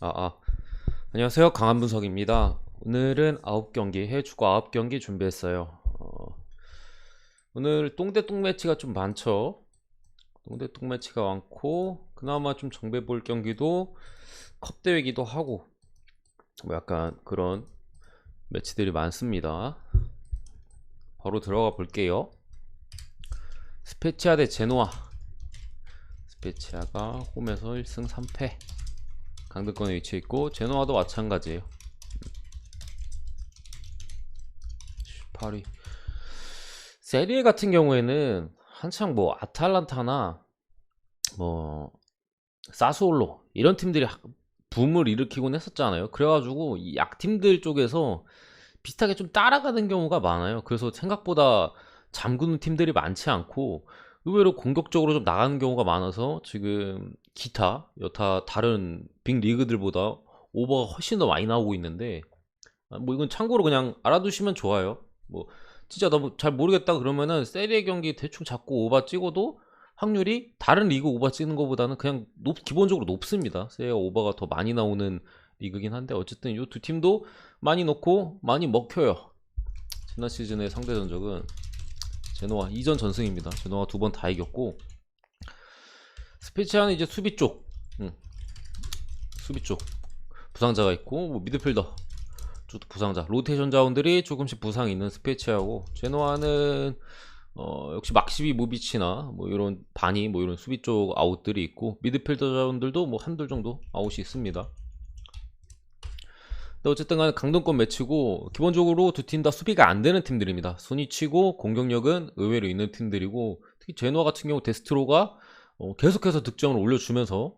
아, 안녕하세요. 강한분석입니다. 오늘은 9경기, 해축구 9경기 준비했어요. 오늘 똥대똥 매치가 좀 많죠. 똥대똥 매치가 많고, 그나마 좀 정배 볼 경기도 컵대회기도 하고, 뭐 약간 그런 매치들이 많습니다. 바로 들어가 볼게요. 스페치아 대 제노아. 스페치아가 홈에서 1승 3패. 강등권에 위치해 있고, 제노아도 마찬가지예요. 18위. 세리에 같은 경우에는 한창 뭐 아탈란타나 뭐 사스올로 이런 팀들이 붐을 일으키곤 했었잖아요. 그래가지고 이 약팀들 쪽에서 비슷하게 좀 따라가는 경우가 많아요. 그래서 생각보다 잠그는 팀들이 많지 않고 의외로 공격적으로 좀 나가는 경우가 많아서 지금 기타 여타 다른 빅 리그들보다 오버가 훨씬 더 많이 나오고 있는데, 뭐 이건 참고로 그냥 알아두시면 좋아요. 뭐 진짜 너무 잘 모르겠다 그러면은 세리에 경기 대충 잡고 오바 찍어도 확률이 다른 리그 오바 찍는 것보다는 그냥 기본적으로 높습니다. 세리가 오바가 더 많이 나오는 리그긴 한데, 어쨌든 이 두 팀도 많이 넣고 많이 먹혀요. 지난 시즌의 상대 전적은 제노아 2전 전승입니다. 제노아 2번 다 이겼고, 스페치아는 이제 수비 쪽, 수비 쪽 부상자가 있고, 뭐 미드필더 쭉 부상자, 로테이션 자원들이 조금씩 부상이 있는 스페치하고, 제노아는 역시 막시비 무비치나 뭐 이런 바니 뭐 이런 수비 쪽 아웃들이 있고, 미드필더 자원들도 뭐 한둘 정도 아웃이 있습니다. 근데 어쨌든 간에 강등권 매치고, 기본적으로 두 팀 다 수비가 안 되는 팀들입니다. 순위치고 공격력은 의외로 있는 팀들이고, 특히 제노아 같은 경우 데스트로가 계속해서 득점을 올려주면서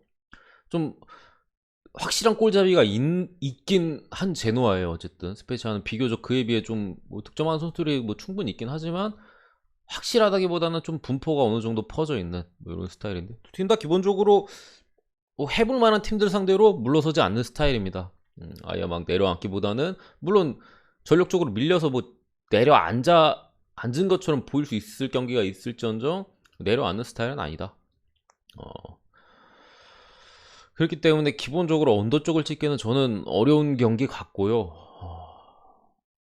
좀 확실한 골잡이가 있긴 한 제노아예요. 어쨌든 스페시아는 비교적 그에 비해 좀 뭐 득점하는 선수들이 뭐 충분히 있긴 하지만, 확실하다기보다는 좀 분포가 어느 정도 퍼져 있는 뭐 이런 스타일인데, 두 팀 다 기본적으로 뭐 해볼 만한 팀들 상대로 물러서지 않는 스타일입니다. 아예 막 내려앉기보다는, 물론 전력적으로 밀려서 뭐 앉은 것처럼 보일 수 있을 경기가 있을지언정 내려앉는 스타일은 아니다. 어, 그렇기 때문에 기본적으로 언더 쪽을 찍기는 저는 어려운 경기 같고요.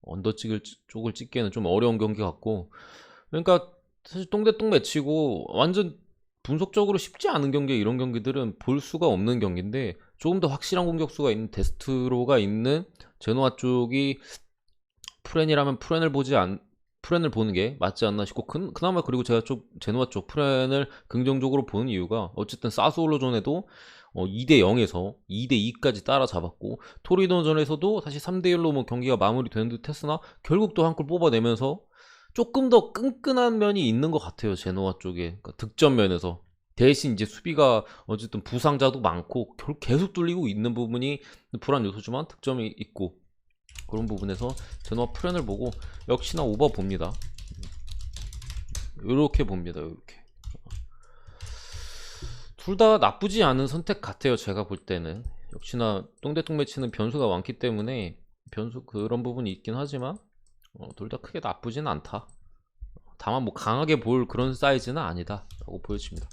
언더 쪽을 찍기에는 좀 어려운 경기 같고, 그러니까 사실 똥대똥 매치고 완전 분석적으로 쉽지 않은 경기, 이런 경기들은 볼 수가 없는 경기인데, 조금 더 확실한 공격수가 있는 데스트로가 있는 제노아 쪽이 프렌이라면 프렌을 보는 게 맞지 않나 싶고, 그나마 그리고 제가 제노아 쪽 프렌을 긍정적으로 보는 이유가, 어쨌든 사스올로전에도 2대 0에서 2대 2까지 따라잡았고, 토리노전에서도 사실 3대 1로 뭐 경기가 마무리되는 듯 했으나 결국 또 한 골 뽑아내면서 조금 더 끈끈한 면이 있는 것 같아요, 제노아 쪽에. 그러니까 득점 면에서. 대신 이제 수비가 어쨌든 부상자도 많고 계속 뚫리고 있는 부분이 불안 요소지만, 득점이 있고, 그런 부분에서 제노아 프렌을 보고 역시나 오버 봅니다. 요렇게 봅니다. 요렇게 둘 다 나쁘지 않은 선택 같아요, 제가 볼 때는. 역시나 똥대똥 매치는 변수가 많기 때문에 변수 그런 부분이 있긴 하지만, 둘 다 크게 나쁘진 않다. 다만 뭐 강하게 볼 그런 사이즈는 아니다 라고 보여집니다.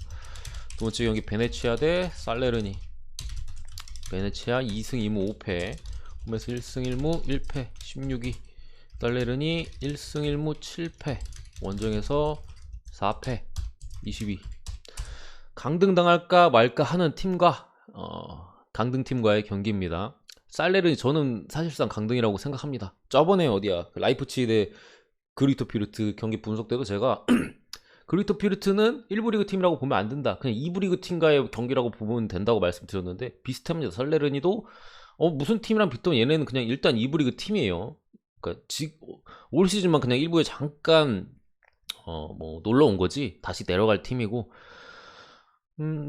두 번째 경기 베네치아 대 살레르니. 베네치아 2승 2무 5패, 홈에서 1승 1무 1패 16위. 살레르니 1승 1무 7패, 원정에서 4패 20위. 강등당할까 말까 하는 팀과 강등팀과의 경기입니다. 살레르니 저는 사실상 강등이라고 생각합니다. 저번에 어디야 그 라이프치히 대 그리토 피르트 경기 분석 때도 제가 그리토 피르트는 1부 리그 팀이라고 보면 안 된다, 그냥 2부 리그 팀과의 경기라고 보면 된다고 말씀드렸는데, 비슷합니다. 살레르니도 무슨 팀이랑 비슷하면 얘네는 그냥 일단 2부 리그 팀이에요. 그러니까 올 시즌만 그냥 1부에 잠깐 뭐 놀러 온 거지, 다시 내려갈 팀이고,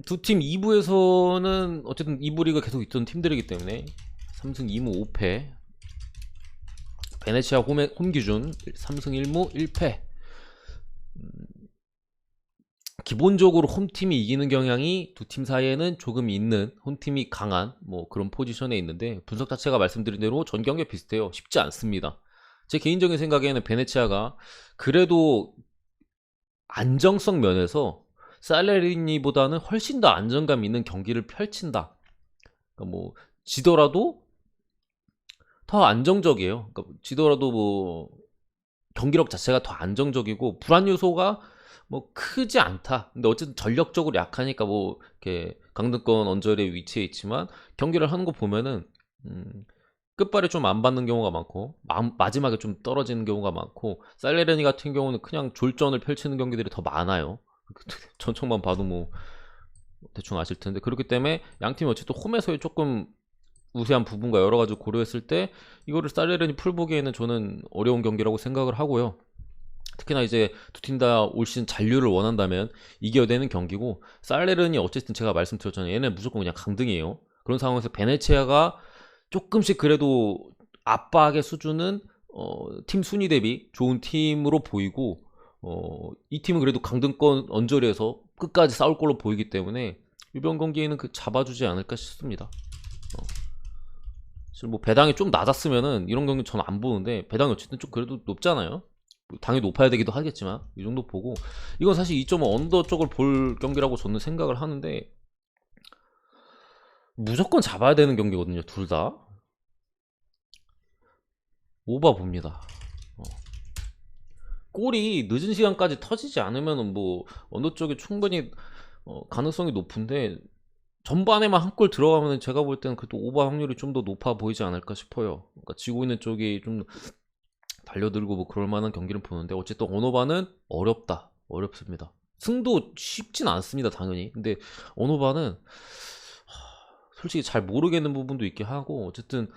두 팀 2부에서는 어쨌든 2부 리그 계속 있던 팀들이기 때문에 3승 2무 5패. 베네치아 홈 기준 3승 1무 1패. 기본적으로 홈팀이 이기는 경향이 두 팀 사이에는 조금 있는, 홈팀이 강한 뭐 그런 포지션에 있는데, 분석 자체가 말씀드린 대로 전 경기 비슷해요. 쉽지 않습니다. 제 개인적인 생각에는 베네치아가 그래도 안정성 면에서 살레리니보다는 훨씬 더 안정감 있는 경기를 펼친다. 그러니까 뭐 지더라도 더 안정적이에요. 그러니까 지더라도 뭐 경기력 자체가 더 안정적이고 불안 요소가 뭐 크지 않다. 근데 어쨌든 전력적으로 약하니까 뭐 이렇게 강등권 언저리에 위치해 있지만 경기를 하는 거 보면은 끝발이 좀 안 받는 경우가 많고 마지막에 좀 떨어지는 경우가 많고 살레르니 같은 경우는 그냥 졸전을 펼치는 경기들이 더 많아요. 전청만 봐도 뭐 대충 아실 텐데 그렇기 때문에 양 팀이 어쨌든 홈에서의 조금 우세한 부분과 여러 가지 고려했을 때 이거를 살레르니 풀보기에는 저는 어려운 경기라고 생각을 하고요. 특히나 이제 두 팀 다 올 시즌 잔류를 원한다면 이겨야 되는 경기고 살레르니 어쨌든 제가 말씀드렸잖아요. 얘네 무조건 그냥 강등이에요. 그런 상황에서 베네치아가 조금씩 그래도 압박의 수준은 팀 순위 대비 좋은 팀으로 보이고 이 팀은 그래도 강등권 언저리에서 끝까지 싸울 걸로 보이기 때문에 이번 경기에는 그 잡아주지 않을까 싶습니다. 뭐 배당이 좀 낮았으면은 이런 경기 저는 안 보는데 배당이 어쨌든 좀 그래도 높잖아요. 당연히 높아야 되기도 하겠지만 이 정도 보고 이건 사실 2.5 언더 쪽을 볼 경기라고 저는 생각을 하는데 무조건 잡아야 되는 경기거든요. 둘 다 오바 봅니다. 골이 늦은 시간까지 터지지 않으면은 뭐 언더 쪽에 충분히 가능성이 높은데 전반에만 한 골 들어가면 제가 볼 때는 그래도 오버 확률이 좀 더 높아 보이지 않을까 싶어요. 그러니까 지고 있는 쪽이 좀 달려들고 뭐 그럴 만한 경기를 보는데 어쨌든 언어바는 어렵습니다. 승도 쉽진 않습니다, 당연히. 근데 언어바는 솔직히 잘 모르겠는 부분도 있긴 하고 어쨌든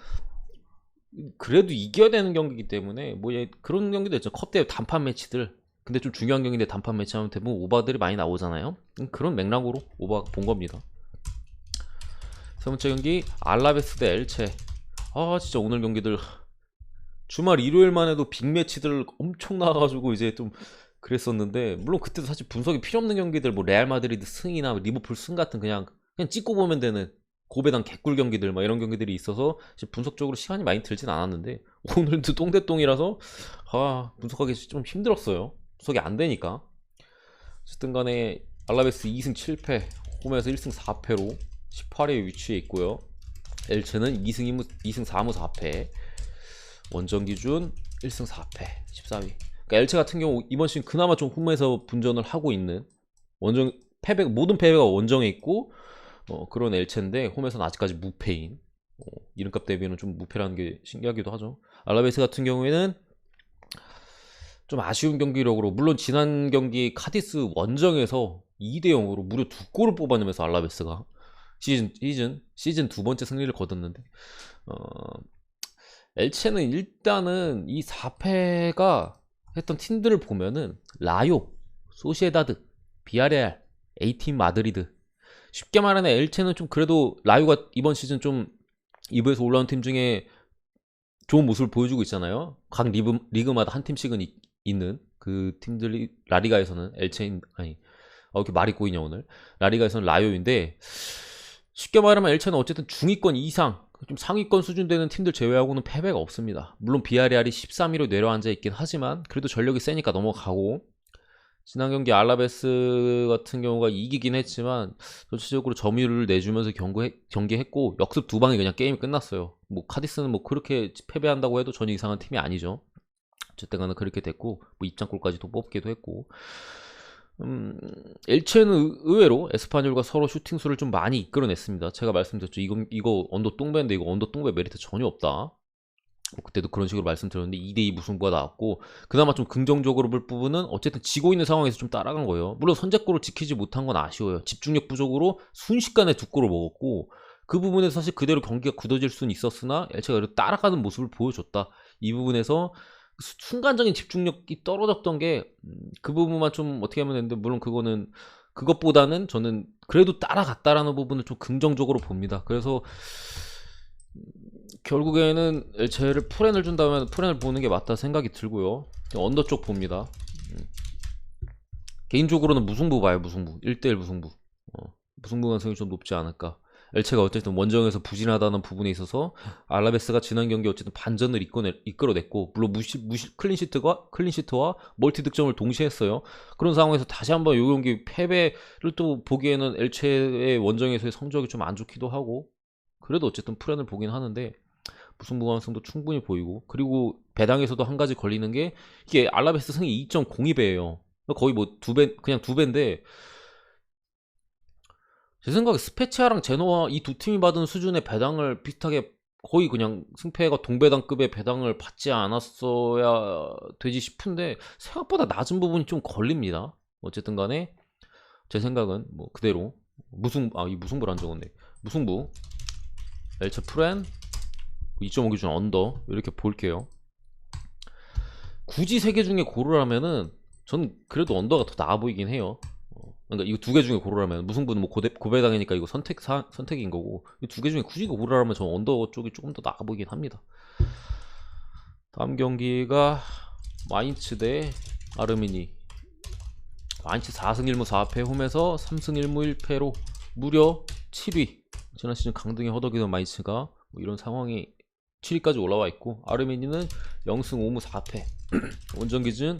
그래도 이겨야 되는 경기이기 때문에 뭐 그런 경기도 있죠. 컵대 단판 매치들. 근데 좀 중요한 경기인데 단판 매치하면 대부분 오바들이 많이 나오잖아요. 그런 맥락으로 오바 본 겁니다. 세 번째 경기 알라베스 대 엘체. 진짜 오늘 경기들 주말 일요일만 해도 빅매치들 엄청 나와가지고 이제 좀 그랬었는데 물론 그때도 사실 분석이 필요 없는 경기들 뭐 레알 마드리드 승이나 리버풀 승 같은 그냥 찍고 보면 되는 고배당 개꿀 경기들 막 이런 경기들이 있어서 분석적으로 시간이 많이 들진 않았는데 오늘도 똥대똥이라서 분석하기 좀 힘들었어요. 분석이 안 되니까. 어쨌든 간에 알라베스 2승 7패 홈에서 1승 4패로 18위에 위치해 있고요. 엘체는 2승 4무 4패 원정 기준 1승 4패 14위. 그러니까 엘체 같은 경우 이번 시즌 그나마 좀 홈에서 분전을 하고 있는 모든 패배가 원정에 있고 그런 엘체인데 홈에서는 아직까지 무패인 이름값 대비는 좀 무패라는 게 신기하기도 하죠. 알라베스 같은 경우에는 좀 아쉬운 경기력으로 물론 지난 경기 카디스 원정에서 2대0으로 무려 2골을 뽑아내면서 알라베스가 시즌 두 번째 승리를 거뒀는데 엘체는 일단은 이 4패가 했던 팀들을 보면은 라요, 소시에다드, 비아레알, A팀 마드리드. 쉽게 말하면 엘체는 좀 그래도 라요가 이번 시즌 좀 2부에서 올라온 팀 중에 좋은 모습을 보여주고 있잖아요. 각 리그마다 한 팀씩은 있는 그 팀들이 라리가에서는 엘체인 이렇게 말이 꼬이냐 오늘. 라리가에서는 라요인데 쉽게 말하면 엘체는 어쨌든 중위권 이상 좀 상위권 수준 되는 팀들 제외하고는 패배가 없습니다. 물론 비아레알이 13위로 내려앉아 있긴 하지만 그래도 전력이 세니까 넘어가고 지난 경기 알라베스 같은 경우가 이기긴 했지만 전체적으로 점유율을 내주면서 경기했고 역습 2방에 그냥 게임이 끝났어요. 뭐 카디스는 뭐 그렇게 패배한다고 해도 전혀 이상한 팀이 아니죠. 어쨌든 간에 그렇게 됐고 뭐 입장골까지도 뽑기도 했고 엘체는 의외로 에스파뇰과 서로 슈팅수를 좀 많이 이끌어냈습니다. 제가 말씀드렸죠. 이거 언더 똥배인데 이거 언더 똥배 메리트 전혀 없다. 그때도 그런 식으로 말씀드렸는데 2대2 무승부가 나왔고 그나마 좀 긍정적으로 볼 부분은 어쨌든 지고 있는 상황에서 좀 따라간 거예요. 물론 선제골을 지키지 못한 건 아쉬워요. 집중력 부족으로 순식간에 2골을 먹었고 그 부분에서 사실 그대로 경기가 굳어질 수는 있었으나 엘체가 그래도 따라가는 모습을 보여줬다. 이 부분에서 순간적인 집중력이 떨어졌던 게 그 부분만 좀 어떻게 하면 되는데 물론 그것보다는 저는 그래도 따라갔다라는 부분을 좀 긍정적으로 봅니다. 그래서 결국에는 엘체를 프렌을 준다면 프렌을 보는 게 맞다 생각이 들고요. 언더 쪽 봅니다. 개인적으로는 무승부 봐요. 무승부 1대1 무승부. 무승부 가능성이 좀 높지 않을까. 엘체가 어쨌든 원정에서 부진하다는 부분에 있어서 알라베스가 지난 경기 어쨌든 반전을 이끌어냈고 물론 클린시트와 멀티 득점을 동시에 했어요. 그런 상황에서 다시 한번 이 경기 패배를 또 보기에는 엘체의 원정에서의 성적이 좀 안 좋기도 하고 그래도 어쨌든 프렌을 보긴 하는데 무승부 가능성도 충분히 보이고, 그리고 배당에서도 한 가지 걸리는 게 이게 알라베스 승이 2.02배예요. 거의 뭐 두 배, 그냥 두 배인데 제 생각에 스페치아랑 제노아 이 두 팀이 받은 수준의 배당을 비슷하게 거의 그냥 승패가 동배당급의 배당을 받지 않았어야 되지 싶은데 생각보다 낮은 부분이 좀 걸립니다. 어쨌든 간에 제 생각은 뭐 그대로 이 무승부를 안 적었네. 무승부 엘체 프렌 2.5 기준 언더 이렇게 볼게요. 굳이 세 개 중에 고르라면은 저는 그래도 언더가 더 나아 보이긴 해요. 그러니까 이거 두 개 중에 고르라면 무승부는 뭐 고배당이니까 이거 선택인 거고, 이 두 개 중에 굳이 고르라면 저는 언더 쪽이 조금 더 나아 보이긴 합니다. 다음 경기가 마인츠 대 아르미니. 마인츠 4승 1무 4패, 홈에서 3승 1무 1패로 무려 7위. 지난 시즌 강등에 허덕이던 마인츠가 뭐 이런 상황이 7위까지 올라와 있고, 아르미니는 0승 5무 4패 원정 기준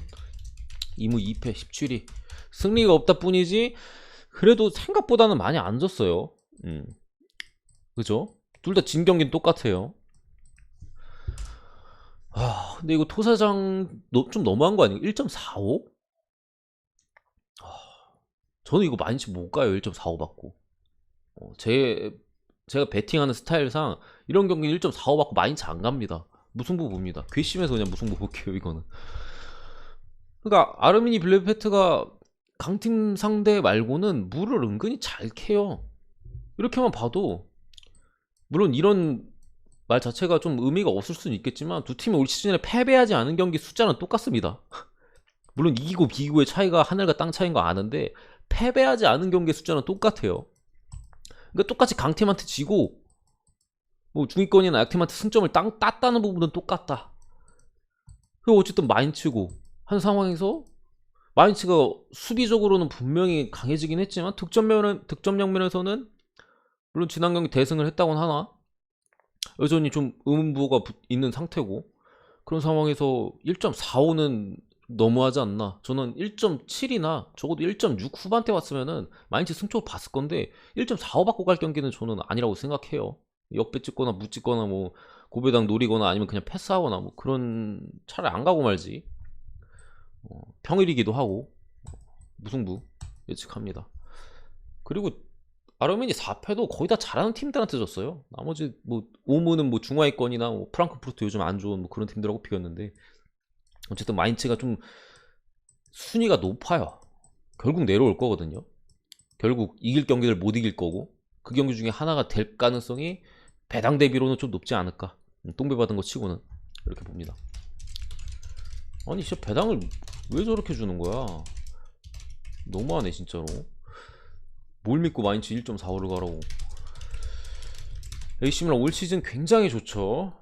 2무 2패 17위. 승리가 없다 뿐이지 그래도 생각보다는 많이 안 졌어요. 그죠? 둘 다 진 경기는 똑같아요. 근데 이거 토사장 좀 너무한 거 아니에요? 1.45? 저는 이거 많이 못 가요. 1.45 받고. 제가 베팅하는 스타일상 이런 경기는 1.45 받고 많이 안 갑니다. 무승부 봅니다. 괘씸해서 그냥 무승부 볼게요, 이거는. 그러니까 아르미니 빌레페트가 강팀 상대 말고는 물을 은근히 잘 캐요. 이렇게만 봐도, 물론 이런 말 자체가 좀 의미가 없을 수는 있겠지만 두 팀이 올 시즌에 패배하지 않은 경기 숫자는 똑같습니다. 물론 이기고 비기고의 차이가 하늘과 땅 차이인 거 아는데 패배하지 않은 경기 숫자는 똑같아요. 그러니까 똑같이 강팀한테 지고 뭐 중위권이나 약팀한테 승점을 땄다는 부분은 똑같다. 그리고 어쨌든 마인츠고 한 상황에서 마인츠가 수비적으로는 분명히 강해지긴 했지만 득점력 면에서는 물론 지난 경기 대승을 했다곤 하나 여전히 좀 의문부호가 있는 상태고, 그런 상황에서 1.45는 너무하지 않나. 저는 1.7이나 적어도 1.6 후반대 왔으면은 마인츠 승초를 봤을 건데 1.45 받고 갈 경기는 저는 아니라고 생각해요. 역배 찍거나 무 찍거나 뭐 고배당 노리거나 아니면 그냥 패스하거나 뭐 그런, 차라리 안 가고 말지. 평일이기도 하고 무승부 예측합니다. 그리고 아르메니 4패도 거의 다 잘하는 팀들한테 졌어요. 나머지 뭐 오무는 뭐 중하위권이나 뭐 프랑크푸르트 요즘 안 좋은 뭐 그런 팀들하고 비겼는데, 어쨌든 마인츠가 좀 순위가 높아요. 결국 내려올 거거든요. 결국 이길 경기를 못 이길 거고, 그 경기 중에 하나가 될 가능성이 배당 대비로는 좀 높지 않을까. 똥배 받은 거 치고는 이렇게 봅니다. 아니 진짜 배당을 왜 저렇게 주는 거야? 너무하네 진짜로. 뭘 믿고 마인츠 1.45를 가라고. AC밀란 올 시즌 굉장히 좋죠.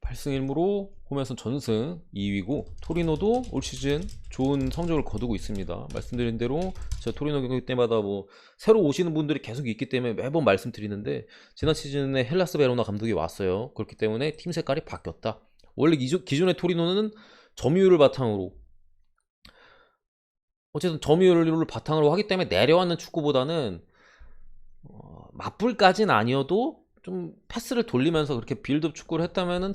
8승 1무로 홈에선 전승 2위고, 토리노도 올 시즌 좋은 성적을 거두고 있습니다. 말씀드린 대로 제가 토리노 경기 때마다 뭐 새로 오시는 분들이 계속 있기 때문에 매번 말씀드리는데, 지난 시즌에 헬라스 베로나 감독이 왔어요. 그렇기 때문에 팀 색깔이 바뀌었다. 원래 기존의 토리노는 점유율을 바탕으로, 어쨌든 점유율을 바탕으로 하기 때문에 내려왔는 축구보다는 맞불까지는 아니어도 좀 패스를 돌리면서 그렇게 빌드업 축구를 했다면은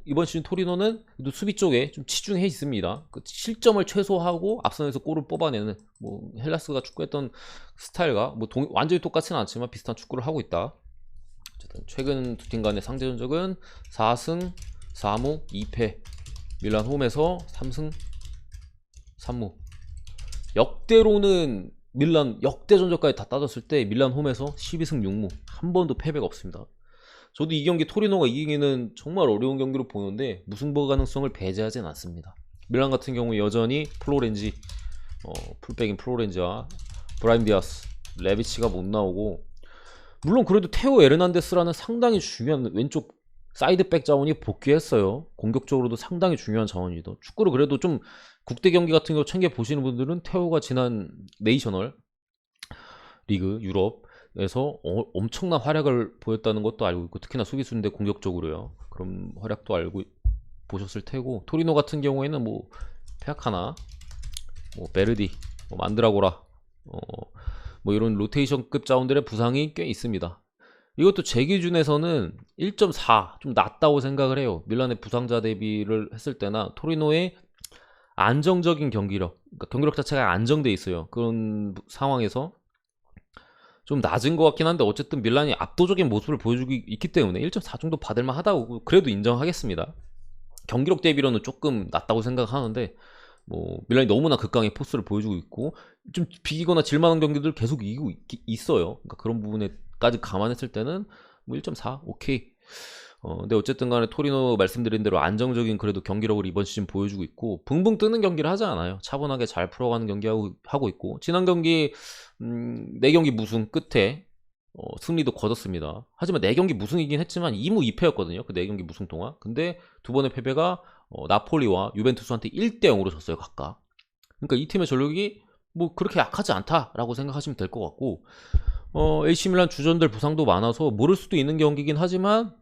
이번 시즌 토리노는 수비 쪽에 좀 치중해 있습니다. 그 실점을 최소화하고 앞선에서 골을 뽑아내는, 뭐 헬라스가 축구했던 스타일과 뭐 완전히 똑같지는 않지만 비슷한 축구를 하고 있다. 어쨌든 최근 두 팀 간의 상대 전적은 4승 4무 2패, 밀란 홈에서 3승 3무. 역대로는 밀란 역대 전적까지 다 따졌을 때 밀란 홈에서 12승 6무, 한 번도 패배가 없습니다. 저도 이 경기 토리노가 이기기는 정말 어려운 경기로 보는데 무승부 가능성을 배제하진 않습니다. 밀란 같은 경우 여전히 플로렌지, 풀백인 플로렌지와 브라임 디아스, 레비치가 못 나오고, 물론 그래도 테오 에르난데스라는 상당히 중요한 왼쪽 사이드백 자원이 복귀했어요. 공격적으로도 상당히 중요한 자원이다. 축구를 그래도 좀 국대 경기 같은 거 챙겨 보시는 분들은 테오가 지난 네이셔널 리그 유럽에서 엄청난 활약을 보였다는 것도 알고 있고, 특히나 수비수인데 공격적으로요. 그런 활약도 알고 보셨을 테고, 토리노 같은 경우에는 뭐 페아카나, 뭐 베르디, 뭐 만드라고라, 뭐 이런 로테이션급 자원들의 부상이 꽤 있습니다. 이것도 제 기준에서는 1.4 좀 낮다고 생각을 해요. 밀란의 부상자 대비를 했을 때나 토리노의 안정적인 경기력, 그러니까 경기력 자체가 안정돼 있어요. 그런 상황에서 좀 낮은 것 같긴 한데 어쨌든 밀란이 압도적인 모습을 보여주고 있기 때문에 1.4 정도 받을만 하다고 그래도 인정하겠습니다. 경기력 대비로는 조금 낮다고 생각하는데 뭐 밀란이 너무나 극강의 포스를 보여주고 있고 좀 비기거나 질만한 경기들 계속 이기고 있어요. 그러니까 그런 부분에까지 감안했을 때는 뭐 1.4 오케이. 근데 어쨌든 간에 토리노 말씀드린 대로 안정적인 그래도 경기력을 이번 시즌 보여주고 있고 붕붕 뜨는 경기를 하지 않아요. 차분하게 잘 풀어가는 경기 하고 있고 지난 경기 4경기 무승 끝에 승리도 거뒀습니다. 하지만 4경기 무승이긴 했지만 2무 2패였거든요. 그 4경기 무승 동안. 근데 두 번의 패배가 나폴리와 유벤투스한테 1대 0으로 졌어요. 각각. 그러니까 이 팀의 전력이 뭐 그렇게 약하지 않다라고 생각하시면 될 것 같고 AC 밀란 주전들 부상도 많아서 모를 수도 있는 경기긴 하지만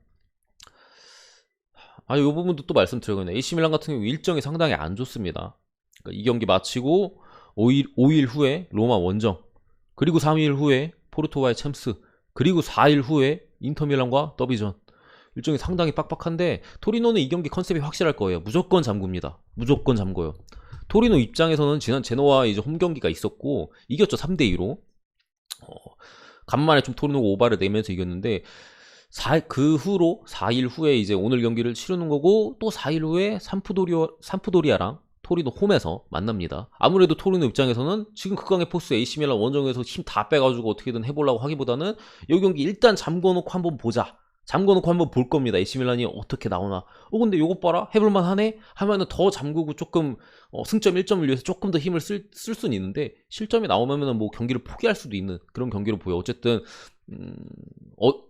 이 부분도 또 말씀드려야겠네. AC 밀란 같은 경우 일정이 상당히 안 좋습니다. 그러니까 이 경기 마치고 5일 후에 로마 원정, 그리고 3일 후에 포르토와의 챔스, 그리고 4일 후에 인터밀란과 더비전. 일정이 상당히 빡빡한데 토리노는 이 경기 컨셉이 확실할 거예요. 무조건 잠굽니다. 무조건 잠궈요. 토리노 입장에서는 지난 제노와 이제 홈 경기가 있었고 이겼죠. 3대 2로. 간만에 좀 토리노가 오바를 내면서 이겼는데 그 후로 4일 후에 이제 오늘 경기를 치르는 거고 또 4일 후에 삼프도리아랑 토리노 홈에서 만납니다. 아무래도 토리노 입장에서는 지금 극강의 포스 AC 밀란 원정에서 힘 다 빼가지고 어떻게든 해보려고 하기보다는 이 경기 일단 잠궈놓고 한번 보자. 잠궈놓고 한번 볼 겁니다. AC 밀란이 어떻게 나오나. 근데 요거 봐라. 해볼만 하네? 하면은 더 잠그고 조금 승점 1점을 위해서 조금 더 힘을 쓸 수는 있는데 실점이 나오면은 뭐 경기를 포기할 수도 있는 그런 경기로 보여. 어쨌든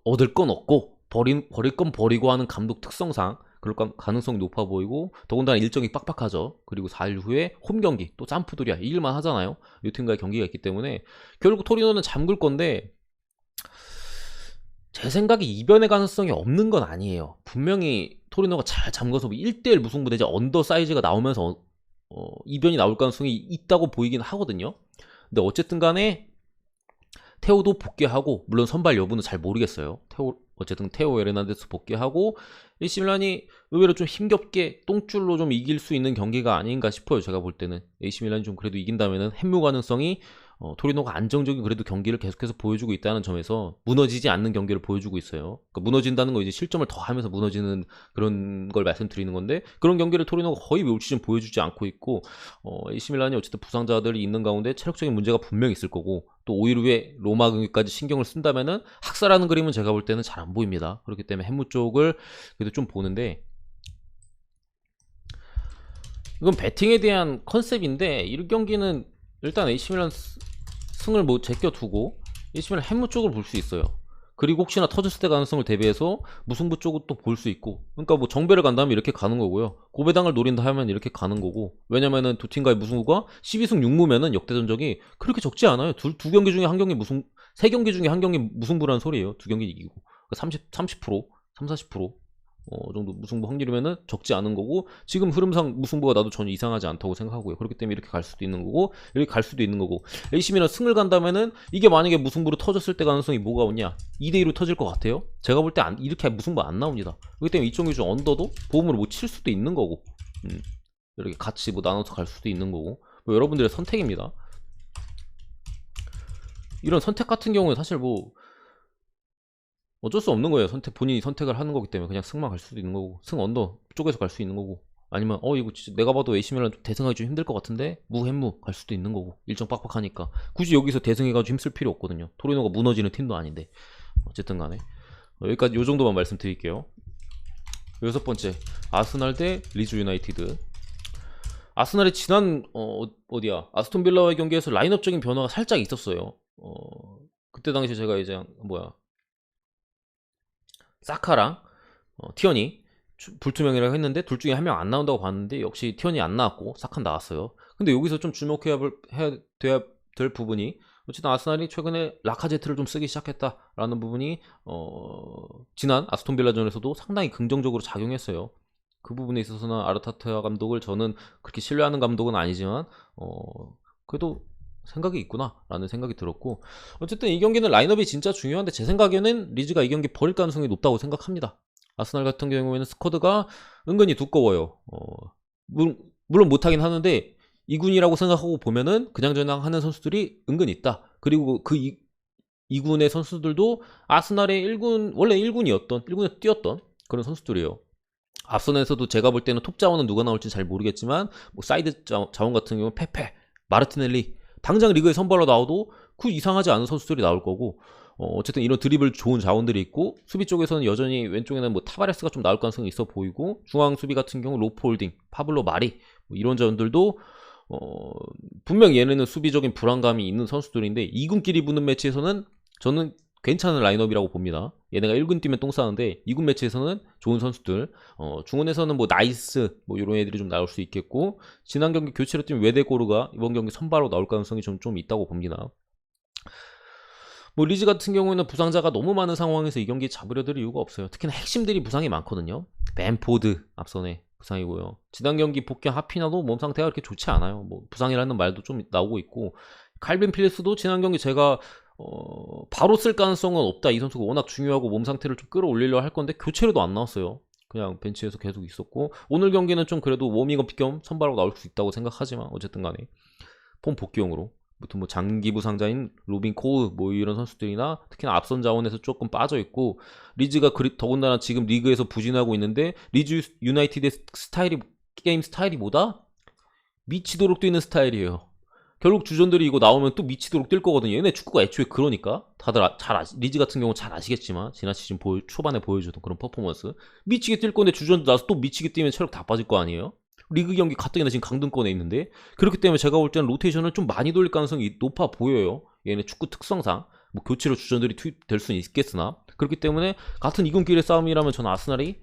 얻을 건 얻고 버릴 건 버리고 하는 감독 특성상 그럴 가능성이 높아 보이고 더군다나 일정이 빡빡하죠. 그리고 4일 후에 홈 경기 또 짬프돌이야 이길만 하잖아요. 이 팀과의 경기가 있기 때문에 결국 토리노는 잠글 건데 제 생각에 이변의 가능성이 없는 건 아니에요. 분명히 토리노가 잘 잠궈서 1대1 무승부 내지 언더 사이즈가 나오면서 이변이 나올 가능성이 있다고 보이긴 하거든요. 근데 어쨌든 간에 테오도 복귀하고 물론 선발 여부는 잘 모르겠어요. 어쨌든 테오 에르난데스 복귀하고 AC 밀란이 의외로 좀 힘겹게 똥줄로 좀 이길 수 있는 경기가 아닌가 싶어요. 제가 볼 때는 AC 밀란이 좀 그래도 이긴다면은 햄무 가능성이 토리노가 안정적인 그래도 경기를 계속해서 보여주고 있다는 점에서 무너지지 않는 경기를 보여주고 있어요. 그러니까 무너진다는 거 이제 실점을 더 하면서 무너지는 그런 걸 말씀드리는 건데 그런 경기를 토리노가 거의 올 시즌 보여주지 않고 있고 AC 밀란이 어쨌든 부상자들이 있는 가운데 체력적인 문제가 분명히 있을 거고 또 5일 후에 로마 경기까지 신경을 쓴다면은 학살하는 그림은 제가 볼 때는 잘 안 보입니다. 그렇기 때문에 햄무 쪽을 그래도 좀 보는데 이건 배팅에 대한 컨셉인데 이 경기는 일단 AC 밀란 승을 뭐 제껴두고 AC 밀란 햄무 쪽을 볼 수 있어요. 그리고 혹시나 터졌을 때 가능성을 대비해서 무승부 쪽을 또 볼 수 있고 그러니까 뭐 정배를 간다면 이렇게 가는 거고요. 고배당을 노린다 하면 이렇게 가는 거고 왜냐면은 두 팀과의 무승부가 12승 6무면은 역대 전적이 그렇게 적지 않아요. 두 경기 중에 한 경기 세 경기 중에 한 경기 무승부라는 소리예요. 두 경기 이기고 30% 40% 정도 무승부 확률이면은 적지 않은 거고 지금 흐름상 무승부가 나도 전혀 이상하지 않다고 생각하고요. 그렇기 때문에 이렇게 갈 수도 있는 거고 이렇게 갈 수도 있는 거고 AC 밀란 승을 간다면은 이게 만약에 무승부로 터졌을 때 가능성이 뭐가 오냐 2대2로 터질 것 같아요. 제가 볼 때 이렇게 무승부 안 나옵니다. 그렇기 때문에 이쪽 기준 언더도 보험으로 못 칠 수도 있는 거고 이렇게 같이 뭐 나눠서 갈 수도 있는 거고 뭐 여러분들의 선택입니다. 이런 선택 같은 경우는 사실 뭐 어쩔 수 없는 거예요. 본인이 선택을 하는 거기 때문에 그냥 승만 갈 수도 있는 거고 승 언더 쪽에서 갈 수 있는 거고 아니면 이거 진짜 내가 봐도 AC 밀란 대승하기 좀 힘들 것 같은데 무햄무 갈 수도 있는 거고 일정 빡빡하니까 굳이 여기서 대승해가지고 힘쓸 필요 없거든요. 토리노가 무너지는 팀도 아닌데 어쨌든 간에 여기까지 요 정도만 말씀드릴게요. 6번째 아스날 대 리즈 유나이티드. 아스날이 지난 아스톤 빌라와의 경기에서 라인업적인 변화가 살짝 있었어요. 그때 당시 제가 이제 사카랑 티언이 불투명이라고 했는데 둘 중에 한 명 안 나온다고 봤는데 역시 티언이 안 나왔고 사카 나왔어요. 근데 여기서 좀 주목해야 돼야 될 부분이 어쨌든 아스날이 최근에 라카제트를 좀 쓰기 시작했다라는 부분이 지난 아스톤 빌라전에서도 상당히 긍정적으로 작용했어요. 그 부분에 있어서는 아르테타 감독을 저는 그렇게 신뢰하는 감독은 아니지만 그래도 생각이 있구나 라는 생각이 들었고, 어쨌든 이 경기는 라인업이 진짜 중요한데 제 생각에는 리즈가 이 경기 버릴 가능성이 높다고 생각합니다. 아스날 같은 경우에는 스쿼드가 은근히 두꺼워요. 물론 못하긴 하는데 2군이라고 생각하고 보면은 그냥저냥 하는 선수들이 은근 있다. 그리고 그 2군의 선수들도 아스날의 1군, 원래 1군에 뛰었던 그런 선수들이에요. 앞선에서도 제가 볼 때는 톱 자원은 누가 나올지 잘 모르겠지만, 뭐 사이드 자원 같은 경우는 페페, 마르티넬리, 당장 리그에 선발로 나와도 그 이상하지 않은 선수들이 나올 거고, 어쨌든 이런 드리블 좋은 자원들이 있고, 수비 쪽에서는 여전히 왼쪽에는 뭐 타바레스가 좀 나올 가능성이 있어 보이고, 중앙 수비 같은 경우 로폴딩, 파블로 마리, 뭐 이런 자원들도 분명 얘네는 수비적인 불안감이 있는 선수들인데 2군끼리 붙는 매치에서는 저는 괜찮은 라인업이라고 봅니다. 얘네가 1군 뛰면 똥 싸는데 2군 매치에서는 좋은 선수들, 중원에서는 뭐 나이스 뭐 이런 애들이 좀 나올 수 있겠고, 지난 경기 교체로 뛴 웨데고르가 이번 경기 선발로 나올 가능성이 좀 있다고 봅니다. 뭐 리즈 같은 경우에는 부상자가 너무 많은 상황에서 이 경기 잡으려 들 이유가 없어요. 특히나 핵심들이 부상이 많거든요. 벤포드 앞선에 부상이고요. 지난 경기 복귀한 하피나도 몸 상태가 그렇게 좋지 않아요. 뭐 부상이라는 말도 좀 나오고 있고, 칼빈 필립스도 지난 경기 제가 바로 쓸 가능성은 없다. 이 선수가 워낙 중요하고 몸 상태를 좀 끌어올리려 할 건데 교체로도 안 나왔어요. 그냥 벤치에서 계속 있었고, 오늘 경기는 좀 그래도 워밍업 겸 선발로 나올 수 있다고 생각하지만 어쨌든 간에 폼 복귀용으로 무튼 뭐 장기 부상자인 로빈 코우 뭐 이런 선수들이나 특히나 앞선 자원에서 조금 빠져 있고, 리즈가 더군다나 지금 리그에서 부진하고 있는데 리즈 유나이티드의 게임 스타일이 뭐다? 미치도록 뛰는 스타일이에요. 결국 주전들이 이거 나오면 또 미치도록 뛸 거거든요. 얘네 축구가 애초에 그러니까 다들 리즈 같은 경우 잘 아시겠지만 지난 시즌 초반에 보여주던 그런 퍼포먼스, 미치게 뛸 건데 주전들 나서 또 미치게 뛰면 체력 다 빠질 거 아니에요? 리그 경기 가뜩이나 지금 강등권에 있는데, 그렇기 때문에 제가 볼 때는 로테이션을 좀 많이 돌릴 가능성이 높아 보여요. 얘네 축구 특성상 뭐 교체로 주전들이 투입될 수는 있겠으나, 그렇기 때문에 같은 2군끼리의 싸움이라면 저는 아스날이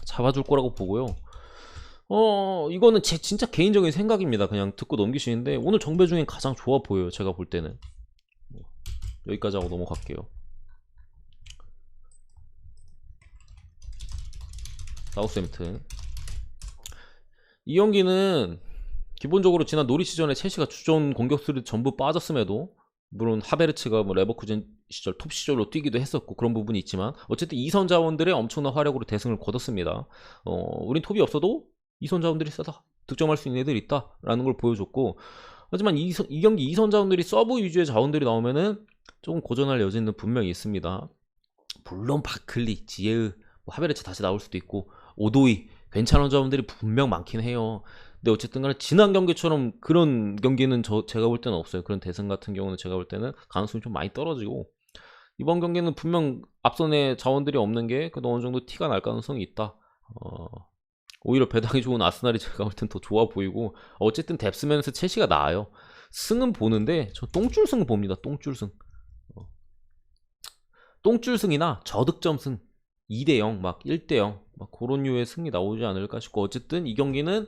잡아줄 거라고 보고요. 이거는 제 진짜 개인적인 생각입니다. 그냥 듣고 넘기시는데 오늘 정배 중에 가장 좋아 보여요. 제가 볼 때는. 여기까지 하고 넘어갈게요. 사우스햄튼 이 경기는 기본적으로 지난 노리시전에 첼시가 주전 공격수들이 전부 빠졌음에도, 물론 하베르츠가 뭐 레버쿠젠 시절 톱 시절로 뛰기도 했었고 그런 부분이 있지만, 어쨌든 2선 자원들의 엄청난 활약으로 대승을 거뒀습니다. 우린 톱이 없어도 2선 자원들이 세다, 득점할 수 있는 애들이 있다라는 걸 보여줬고, 하지만 이 경기 2선 자원들이 서브 위주의 자원들이 나오면은 조금 고전할 여지는 분명히 있습니다. 물론 바클리, 지에으, 뭐 하베르츠 다시 나올 수도 있고 오도이 괜찮은 자원들이 분명 많긴 해요. 근데 어쨌든 간에 지난 경기처럼 그런 경기는 제가 볼 때는 없어요. 그런 대승 같은 경우는 제가 볼 때는 가능성이 좀 많이 떨어지고, 이번 경기는 분명 앞선에 자원들이 없는 게 그래도 어느 정도 티가 날 가능성이 있다. 오히려 배당이 좋은 아스날이 제가 볼 땐 더 좋아 보이고, 어쨌든 뎁스면에서 첼시가 나아요. 승은 보는데 저 똥줄승 봅니다. 똥줄승. 똥줄승이나 저득점승 2대0 막 1대0 막 그런 류의 승이 나오지 않을까 싶고, 어쨌든 이 경기는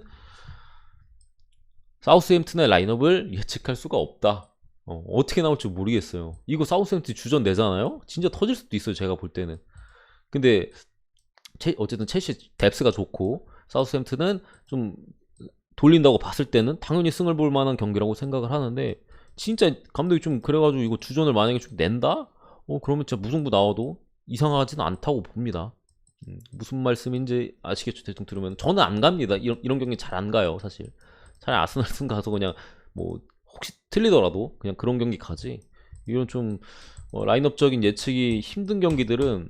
사우스햄튼의 라인업을 예측할 수가 없다. 어떻게 나올지 모르겠어요. 이거 사우스햄튼 주전 내잖아요? 진짜 터질 수도 있어요. 제가 볼 때는. 근데 어쨌든 첼시 뎁스가 좋고 사우스햄튼은 좀 돌린다고 봤을 때는 당연히 승을 볼 만한 경기라고 생각을 하는데, 진짜 감독이 좀 그래가지고 이거 주전을 만약에 좀 낸다? 그러면 진짜 무승부 나와도 이상하지는 않다고 봅니다. 무슨 말씀인지 아시겠죠? 대충 들으면. 저는 안 갑니다. 이런 경기 잘 안 가요, 사실. 차라리 아스날 승 가서 그냥 뭐 혹시 틀리더라도 그냥 그런 경기 가지. 이런 좀 라인업적인 예측이 힘든 경기들은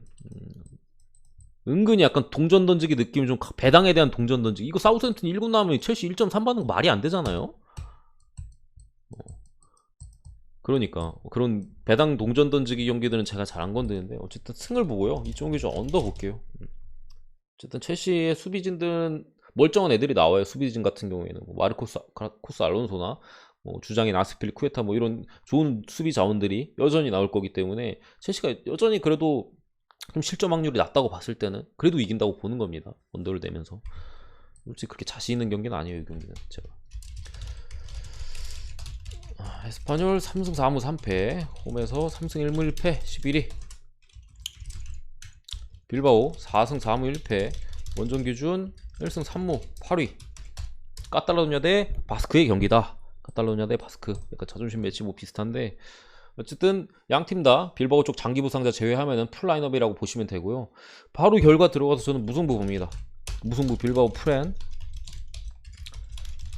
은근히 약간 동전 던지기 느낌이 좀, 배당에 대한 동전 던지기. 이거 사우스햄튼 1군 나오면 첼시 1.3 받는 거 말이 안 되잖아요. 그러니까 그런 배당 동전 던지기 경기들은 제가 잘 안 건드는데, 어쨌든 승을 보고요. 이쪽 경기 좀 언더 볼게요. 어쨌든 첼시의 수비진들은 멀쩡한 애들이 나와요. 수비진 같은 경우에는 뭐 마르코스 알론소나 뭐 주장인 아스필리쿠에타 뭐 이런 좋은 수비 자원들이 여전히 나올 거기 때문에, 첼시가 여전히 그래도 좀 실점 확률이 낮다고 봤을 때는 그래도 이긴다고 보는 겁니다. 언더를 내면서. 솔직히 그렇게 자신 있는 경기는 아니에요, 이 경기는 제가. 에스파뇰 3승 4무 3패, 홈에서 3승 1무 1패 11위. 빌바오 4승 4무 1패, 원정 기준 1승 3무 8위. 까탈로니아 대 바스크의 경기다. 카탈로니아 대 바스크 약간 자존심 매치 뭐 비슷한데, 어쨌든 양 팀 다 빌바오 쪽 장기 부상자 제외하면은 풀 라인업이라고 보시면 되고요. 바로 결과 들어가서 저는 무승부 봅니다. 무승부 빌바오 프렌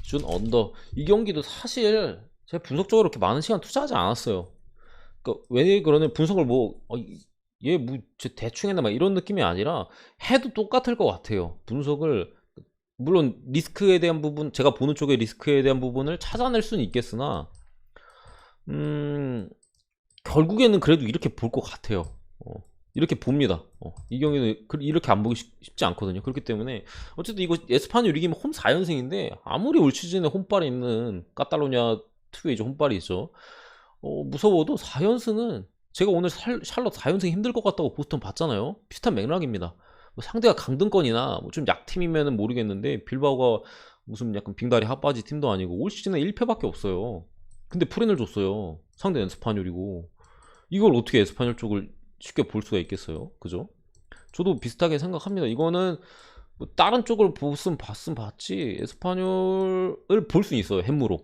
준 언더. 이 경기도 사실 제가 분석적으로 그렇게 많은 시간 투자하지 않았어요. 그러니까 왜 그러냐, 분석을 얘뭐 대충 했나 막 이런 느낌이 아니라 해도 똑같을 것 같아요. 분석을, 물론 리스크에 대한 부분, 제가 보는 쪽의 리스크에 대한 부분을 찾아낼 수는 있겠으나 결국에는 그래도 이렇게 볼 것 같아요. 이렇게 봅니다. 이 경기는 이렇게 안 보기 쉽지 않거든요. 그렇기 때문에 어쨌든 이거 에스파뇰 이기면 홈 4연승인데, 아무리 올 시즌에 홈빨이 있는 카탈로니아 특유의 이제 홈빨이 있죠. 무서워도 4연승은, 제가 오늘 샬럿 4연승 힘들 것 같다고 보스턴 봤잖아요. 비슷한 맥락입니다. 뭐 상대가 강등권이나 뭐 좀 약팀이면은 모르겠는데, 빌바오가 무슨 약간 빙다리 핫바지 팀도 아니고 올 시즌에 1패밖에 없어요. 근데 프린을 줬어요. 상대 에스파뇰이고. 이걸 어떻게 에스파뇰 쪽을 쉽게 볼 수가 있겠어요? 그죠? 저도 비슷하게 생각합니다. 이거는 뭐 다른 쪽을 봤으면 봤지 에스파뇰을 볼 수 있어요, 햄무로.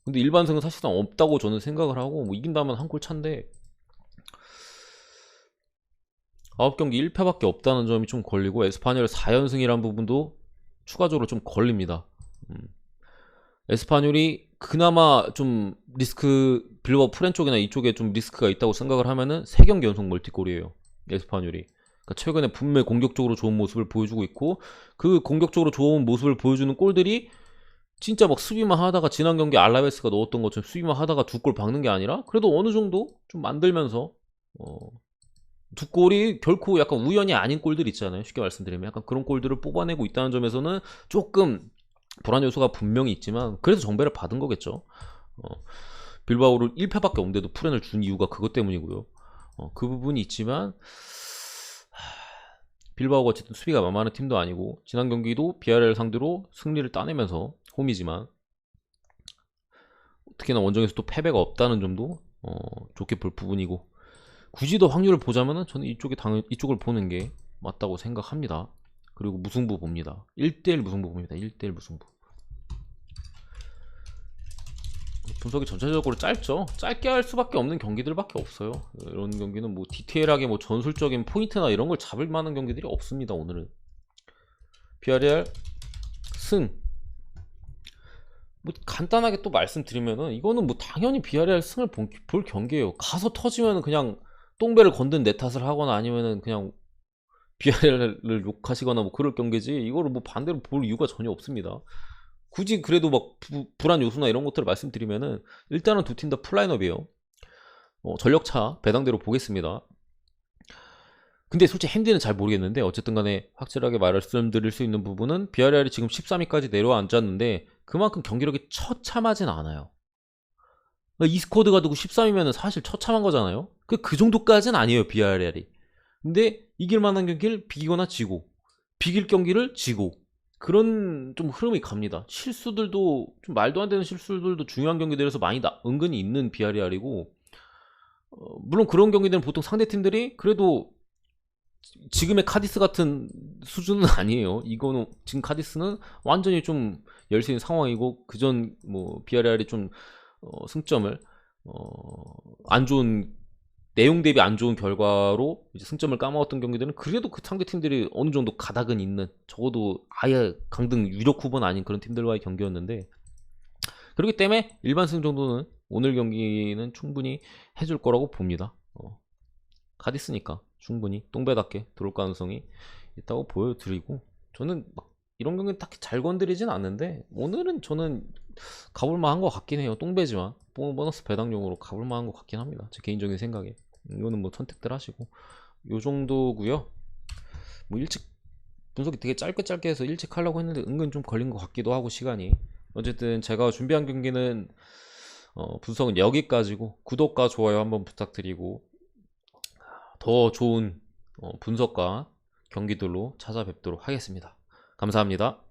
근데 일반승은 사실상 없다고 저는 생각을 하고, 뭐 이긴다면 한 골 차인데 9경기 1패밖에 없다는 점이 좀 걸리고, 에스파뇰 4연승이란 부분도 추가적으로 좀 걸립니다. 에스파뇰이 그나마 좀 리스크, 빌바오 프렌 쪽이나 이쪽에 좀 리스크가 있다고 생각을 하면은 3경기 연속 멀티골이에요, 에스파뇰이. 그러니까 최근에 분명히 공격적으로 좋은 모습을 보여주고 있고, 그 공격적으로 좋은 모습을 보여주는 골들이 진짜 막 수비만 하다가, 지난 경기 알라베스가 넣었던 것처럼 수비만 하다가 2골 박는 게 아니라 그래도 어느 정도 좀 만들면서 2골이 결코 약간 우연이 아닌 골들 있잖아요. 쉽게 말씀드리면 약간 그런 골들을 뽑아내고 있다는 점에서는 조금 불안 요소가 분명히 있지만, 그래서 정배를 받은 거겠죠. 빌바오를 1패밖에 없는데도 프렌을 준 이유가 그것 때문이고요. 그 부분이 있지만, 빌바오가 어쨌든 수비가 만만한 팀도 아니고, 지난 경기도 비아레알 상대로 승리를 따내면서 홈이지만, 특히나 원정에서 또 패배가 없다는 점도 좋게 볼 부분이고, 굳이 더 확률을 보자면은 저는 이쪽을 보는 게 맞다고 생각합니다. 그리고 무승부 봅니다. 1대1 무승부 봅니다. 1대1 무승부. 분석이 전체적으로 짧죠. 짧게 할 수밖에 없는 경기들밖에 없어요. 이런 경기는 뭐 디테일하게 뭐 전술적인 포인트나 이런 걸 잡을 만한 경기들이 없습니다. 오늘은 비아레알 승. 뭐 간단하게 또 말씀드리면은, 이거는 뭐 당연히 비아레알 승을 볼 경기예요. 가서 터지면은 그냥 똥배를 건든 내 탓을 하거나, 아니면은 그냥 비아레알을 욕하시거나 뭐 그럴 경기지, 이거를 뭐 반대로 볼 이유가 전혀 없습니다. 굳이 그래도 막 불안 요소나 이런 것들을 말씀드리면은, 일단은 두 팀 다 풀라인업이에요. 전력차 배당대로 보겠습니다. 근데 솔직히 핸디는 잘 모르겠는데, 어쨌든 간에 확실하게 말씀드릴 수 있는 부분은 비아레알이 지금 13위까지 내려앉았는데 그만큼 경기력이 처참하진 않아요. 이 스쿼드가 두고 13위면은 사실 처참한 거잖아요. 그 정도까지는 아니에요, 비아레알이. 근데 이길 만한 경기를 비기거나 지고, 비길 경기를 지고, 그런 좀 흐름이 갑니다. 실수들도 좀 말도 안 되는 실수들도 중요한 경기들에서 많이 은근히 있는 비아레알이고, 물론 그런 경기들은 보통 상대 팀들이 그래도 지금의 카디스 같은 수준은 아니에요. 이거는 지금 카디스는 완전히 좀 열세인 상황이고, 그전 뭐 비아레알이 좀 승점을 안 좋은, 내용 대비 안 좋은 결과로 이제 승점을 까먹었던 경기들은 그래도 그 상대 팀들이 어느 정도 가닥은 있는, 적어도 아예 강등 유력 후보는 아닌 그런 팀들과의 경기였는데, 그렇기 때문에 일반승 정도는 오늘 경기는 충분히 해줄 거라고 봅니다. 카디스니까 충분히 똥배답게 들어올 가능성이 있다고 보여드리고, 저는 막 이런 경기는 딱히 잘 건드리진 않는데 오늘은 저는 가볼만한 것 같긴 해요. 똥배지만 보너스 배당용으로 가볼만한 것 같긴 합니다. 제 개인적인 생각에. 이거는 뭐 선택들 하시고, 요 정도고요. 뭐 일찍 분석이 되게 짧게 해서 일찍 하려고 했는데 은근 좀 걸린 것 같기도 하고, 시간이. 어쨌든 제가 준비한 경기는 분석은 여기까지고, 구독과 좋아요 한번 부탁드리고, 더 좋은 분석과 경기들로 찾아뵙도록 하겠습니다. 감사합니다.